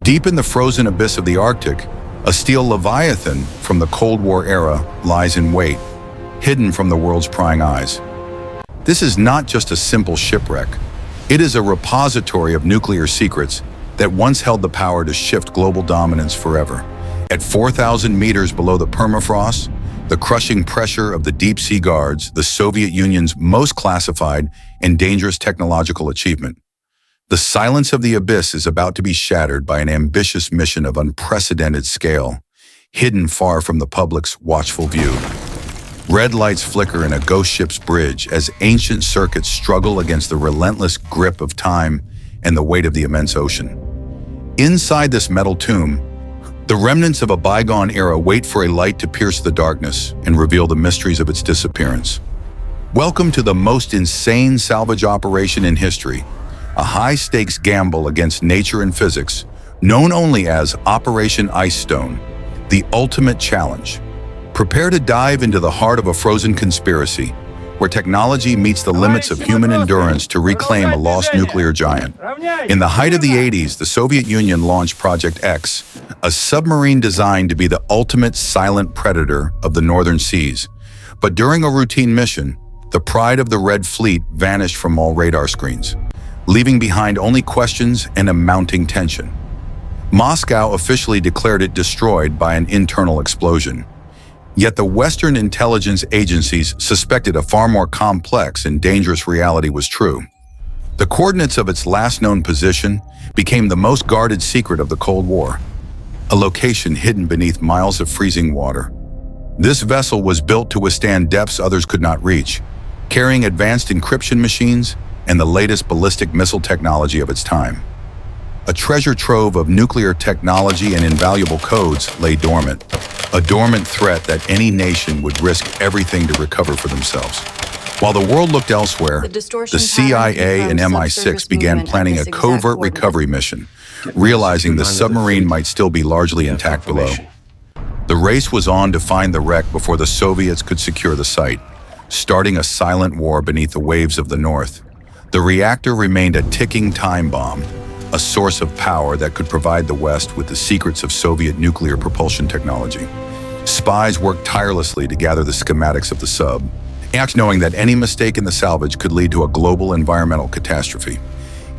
Deep in the frozen abyss of the Arctic, a steel leviathan from the Cold War era lies in wait, hidden from the world's prying eyes. This is not just a simple shipwreck. It is a repository of nuclear secrets that once held the power to shift global dominance forever. At 4,000 meters below the permafrost, the crushing pressure of the deep sea guards the Soviet Union's most classified and dangerous technological achievement. The silence of the abyss is about to be shattered by an ambitious mission of unprecedented scale, hidden far from the public's watchful view. Red lights flicker in a ghost ship's bridge as ancient circuits struggle against the relentless grip of time and the weight of the immense ocean. Inside this metal tomb, the remnants of a bygone era wait for a light to pierce the darkness and reveal the mysteries of its disappearance. Welcome to the most insane salvage operation in history, a high-stakes gamble against nature and physics, known only as Operation Ice Stone, the ultimate challenge. Prepare to dive into the heart of a frozen conspiracy, where technology meets the limits of human endurance to reclaim a lost nuclear giant. In the height of the 80s, the Soviet Union launched Project X, a submarine designed to be the ultimate silent predator of the northern seas. But during a routine mission, the pride of the Red Fleet vanished from all radar screens, leaving behind only questions and a mounting tension. Moscow officially declared it destroyed by an internal explosion. Yet the Western intelligence agencies suspected a far more complex and dangerous reality was true. The coordinates of its last known position became the most guarded secret of the Cold War, a location hidden beneath miles of freezing water. This vessel was built to withstand depths others could not reach, carrying advanced encryption machines and the latest ballistic missile technology of its time. A treasure trove of nuclear technology and invaluable codes lay dormant, a dormant threat that any nation would risk everything to recover for themselves. While the world looked elsewhere, the CIA and MI6 began planning a covert recovery mission, realizing the submarine might still be largely intact below. The race was on to find the wreck before the Soviets could secure the site, starting a silent war beneath the waves of the North. The reactor remained a ticking time bomb, a source of power that could provide the West with the secrets of Soviet nuclear propulsion technology. Spies worked tirelessly to gather the schematics of the sub, knowing that any mistake in the salvage could lead to a global environmental catastrophe.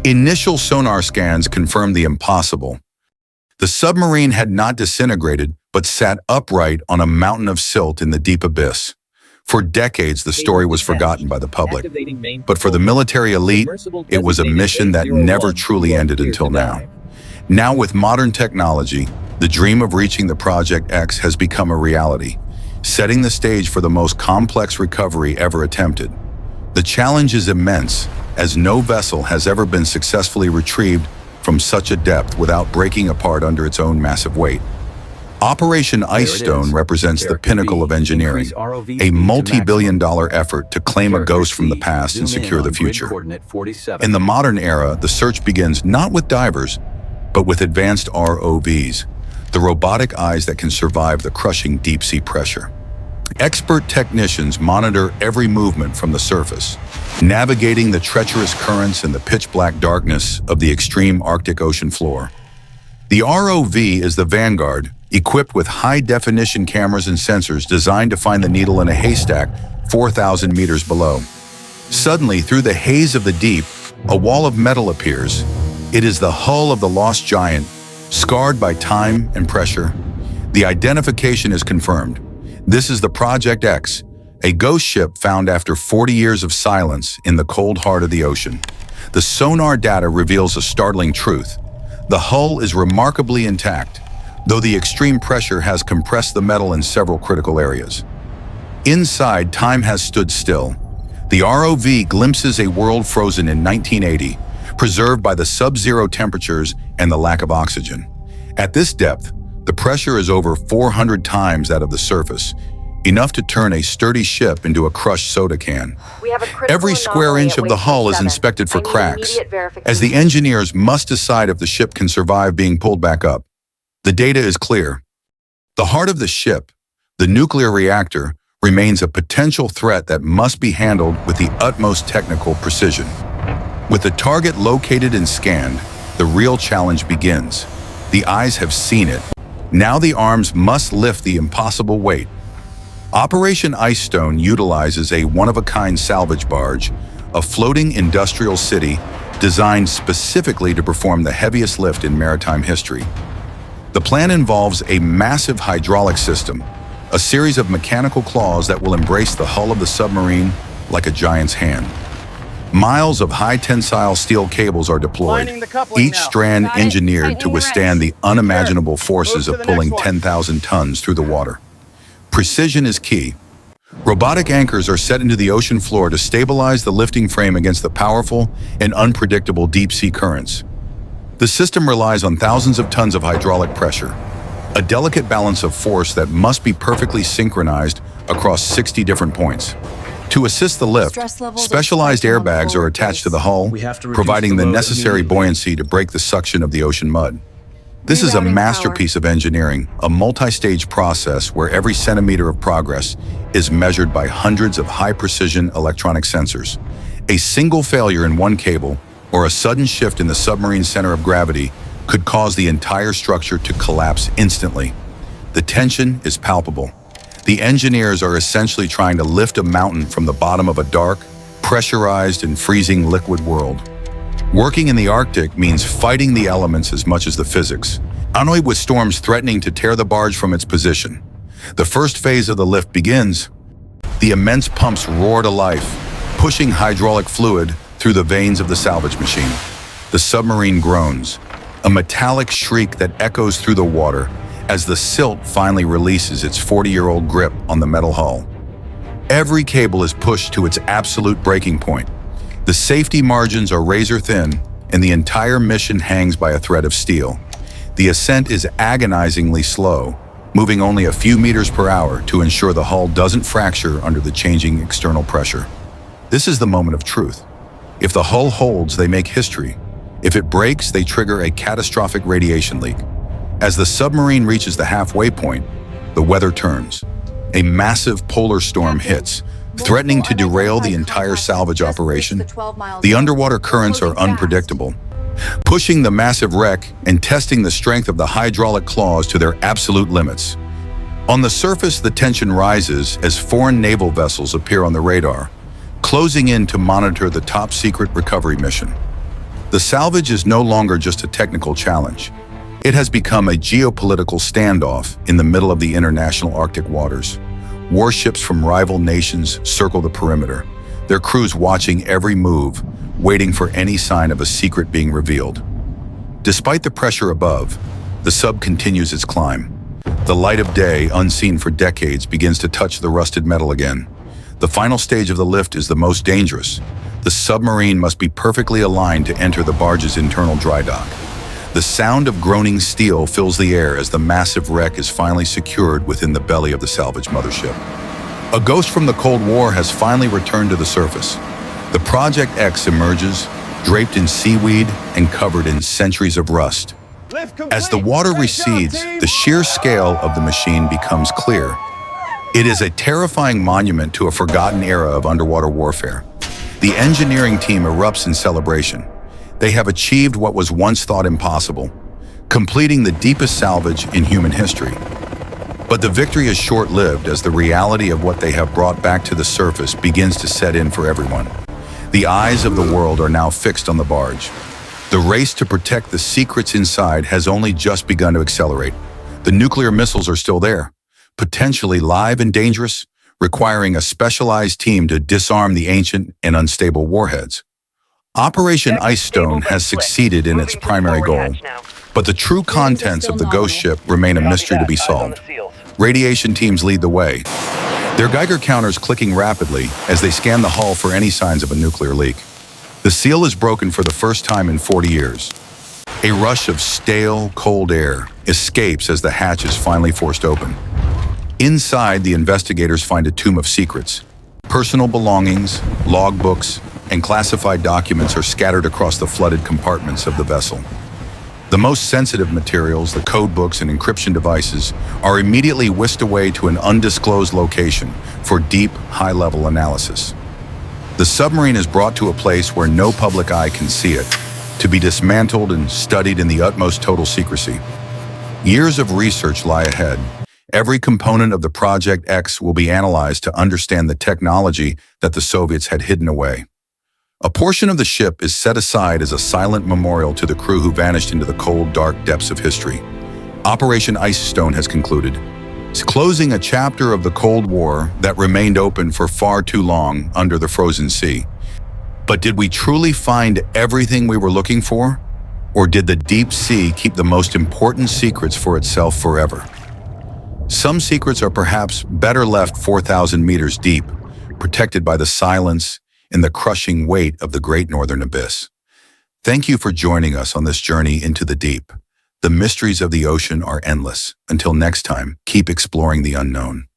Initial sonar scans confirmed the impossible. The submarine had not disintegrated, but sat upright on a mountain of silt in the deep abyss. For decades, the story was forgotten by the public, but for the military elite, it was a mission that never truly ended until now. Now, with modern technology, the dream of reaching the Project X has become a reality, setting the stage for the most complex recovery ever attempted. The challenge is immense, as no vessel has ever been successfully retrieved from such a depth without breaking apart under its own massive weight. Operation Ice Stone represents the pinnacle of engineering, a multi-billion-dollar effort to claim a ghost from the past and secure the future. In the modern era, the search begins not with divers, but with advanced ROVs, the robotic eyes that can survive the crushing deep-sea pressure. Expert technicians monitor every movement from the surface, navigating the treacherous currents and the pitch-black darkness of the extreme Arctic Ocean floor. The ROV is the vanguard, equipped with high-definition cameras and sensors designed to find the needle in a haystack 4,000 meters below. Suddenly, through the haze of the deep, a wall of metal appears. It is the hull of the lost giant, scarred by time and pressure. The identification is confirmed. This is the Project X, a ghost ship found after 40 years of silence in the cold heart of the ocean. The sonar data reveals a startling truth. The hull is remarkably intact, though the extreme pressure has compressed the metal in several critical areas. Inside, time has stood still. The ROV glimpses a world frozen in 1980, preserved by the sub-zero temperatures and the lack of oxygen. At this depth, the pressure is over 400 times that of the surface, enough to turn a sturdy ship into a crushed soda can. Every square inch of the hull is inspected for cracks, as the engineers must decide if the ship can survive being pulled back up. The data is clear. The heart of the ship, the nuclear reactor, remains a potential threat that must be handled with the utmost technical precision. With the target located and scanned, the real challenge begins. The eyes have seen it. Now the arms must lift the impossible weight. Operation Ice Stone utilizes a one-of-a-kind salvage barge, a floating industrial city designed specifically to perform the heaviest lift in maritime history. The plan involves a massive hydraulic system, a series of mechanical claws that will embrace the hull of the submarine like a giant's hand. Miles of high-tensile steel cables are deployed, each strand engineered to withstand the unimaginable forces of pulling 10,000 tons through the water. Precision is key. Robotic anchors are set into the ocean floor to stabilize the lifting frame against the powerful and unpredictable deep-sea currents. The system relies on thousands of tons of hydraulic pressure, a delicate balance of force that must be perfectly synchronized across 60 different points. To assist the lift, specialized airbags are attached to the hull, providing the necessary buoyancy to break the suction of the ocean mud. This is a masterpiece of engineering, a multi-stage process where every centimeter of progress is measured by hundreds of high-precision electronic sensors. A single failure in one cable or a sudden shift in the submarine's center of gravity could cause the entire structure to collapse instantly. The tension is palpable. The engineers are essentially trying to lift a mountain from the bottom of a dark, pressurized, and freezing liquid world. Working in the Arctic means fighting the elements as much as the physics, annoyed with storms threatening to tear the barge from its position. The first phase of the lift begins. The immense pumps roar to life, pushing hydraulic fluid through the veins of the salvage machine. The submarine groans, a metallic shriek that echoes through the water as the silt finally releases its 40-year-old grip on the metal hull. Every cable is pushed to its absolute breaking point. The safety margins are razor-thin, and the entire mission hangs by a thread of steel. The ascent is agonizingly slow, moving only a few meters per hour to ensure the hull doesn't fracture under the changing external pressure. This is the moment of truth. If the hull holds, they make history. If it breaks, they trigger a catastrophic radiation leak. As the submarine reaches the halfway point, the weather turns. A massive polar storm hits, threatening to derail the entire salvage operation. The underwater currents are unpredictable, pushing the massive wreck and testing the strength of the hydraulic claws to their absolute limits. On the surface, the tension rises as foreign naval vessels appear on the radar, closing in to monitor the top-secret recovery mission. The salvage is no longer just a technical challenge. It has become a geopolitical standoff in the middle of the international Arctic waters. Warships from rival nations circle the perimeter, their crews watching every move, waiting for any sign of a secret being revealed. Despite the pressure above, the sub continues its climb. The light of day, unseen for decades, begins to touch the rusted metal again. The final stage of the lift is the most dangerous. The submarine must be perfectly aligned to enter the barge's internal dry dock. The sound of groaning steel fills the air as the massive wreck is finally secured within the belly of the salvage mothership. A ghost from the Cold War has finally returned to the surface. The Project X emerges, draped in seaweed and covered in centuries of rust. As the water recedes, the sheer scale of the machine becomes clear. It is a terrifying monument to a forgotten era of underwater warfare. The engineering team erupts in celebration. They have achieved what was once thought impossible, completing the deepest salvage in human history. But the victory is short-lived as the reality of what they have brought back to the surface begins to set in for everyone. The eyes of the world are now fixed on the barge. The race to protect the secrets inside has only just begun to accelerate. The nuclear missiles are still there, potentially live and dangerous, requiring a specialized team to disarm the ancient and unstable warheads. Operation Ice Stone has succeeded in its primary goal, but the true contents of the ghost ship remain a mystery to be solved. Radiation teams lead the way, their Geiger counters clicking rapidly as they scan the hull for any signs of a nuclear leak. The seal is broken for the first time in 40 years. A rush of stale, cold air escapes as the hatch is finally forced open. Inside, the investigators find a tomb of secrets. Personal belongings, logbooks, and classified documents are scattered across the flooded compartments of the vessel. The most sensitive materials, the code books and encryption devices, are immediately whisked away to an undisclosed location for deep, high-level analysis. The submarine is brought to a place where no public eye can see it, to be dismantled and studied in the utmost total secrecy. Years of research lie ahead. Every component of the Project X will be analyzed to understand the technology that the Soviets had hidden away. A portion of the ship is set aside as a silent memorial to the crew who vanished into the cold, dark depths of history. Operation Ice Stone has concluded, closing a chapter of the Cold War that remained open for far too long under the frozen sea. But did we truly find everything we were looking for? Or did the deep sea keep the most important secrets for itself forever? Some secrets are perhaps better left 4,000 meters deep, protected by the silence and the crushing weight of the Great Northern Abyss. Thank you for joining us on this journey into the deep. The mysteries of the ocean are endless. Until next time, keep exploring the unknown.